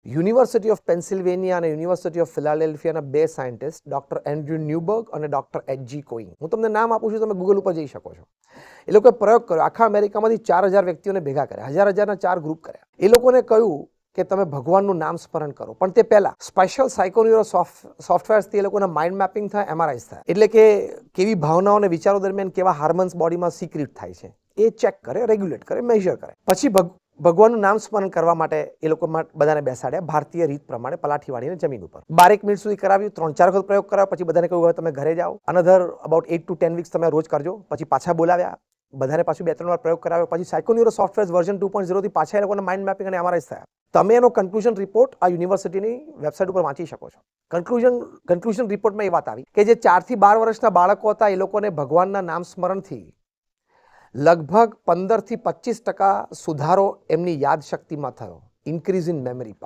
University of Pennsylvania અને university of ફિલાડેલ્ફિયાના બે scientist doctor Andrew Newberg અને ડોક્ટર એચ.જી. કોઈન, હું તમને નામ આપું છું, તમે ગૂગલ ઉપર જઈ શકો છો. એ લોકોએ પ્રયોગ કર્યો, આખા અમેરિકામાંથી 4000 વ્યક્તિઓને ભેગા કર્યા, હજારના 4 ગ્રુપ કર્યા. એ લોકોને કહ્યું કે તમે ભગવાનનું નામ સ્મરણ કરો, પણ તે પહેલા સ્પેશિયલ સાયકોન્યુરો સોફ્ટવેર્સથી એ લોકોના માઇન્ડ મેપિંગ થાય, એમઆરઆઈસ થાય, એટલે કે કેવી ભાવનાઓ અને વિચારો દરમિયાન કેવા હાર્મોન્સ બોડીમાં સિક્રિટ થાય છે એ ચેક કરે, રેગ્યુલેટ કરે, મેજર કરે. પછી ભગવાનનું નામ સ્મરણ કરવા માટે એ લોકો બધાને બેસાડ્યા ભારતીય રીત પ્રમાણે પલાઠી વાળીને જમીન ઉપર 12 મિનિટ સુધી કરાવ્યું. 3-4 વખત પ્રયોગ કરાવ્યો. પછી બધાને કહ્યું હવે તમે ઘરે જાઓ, અનધર અબાઉટ 8 to 10 વીક્સ તમે રોજ કરજો. પછી પાછા બોલાવ્યા, બધાને પાછું 2-3 વાર પ્રયોગ કરાવ્યો. પછી સાયકોન્યુરો સોફ્ટવેર વર્ઝન 2.0 થી પાછા એ લોકોના માઇન્ડ મેપિંગ અને એમઆરઆઈસ થયા. તમે એનો કન્ક્લુઝન રિપોર્ટ આ યુનિવર્સિટીની વેબસાઇટ ઉપર વાંચી શકો છો. કન્ક્લુઝન રિપોર્ટમાં એ વાત આવી કે જે 4 થી 12 વર્ષના બાળકો હતા એ લોકોને ભગવાનના નામ સ્મરણથી લગભગ 15 થી 25% સુધારો એમની યાદશક્તિમાં થયો, ઇન્ક્રીઝ ઇન મેમરી પાવર.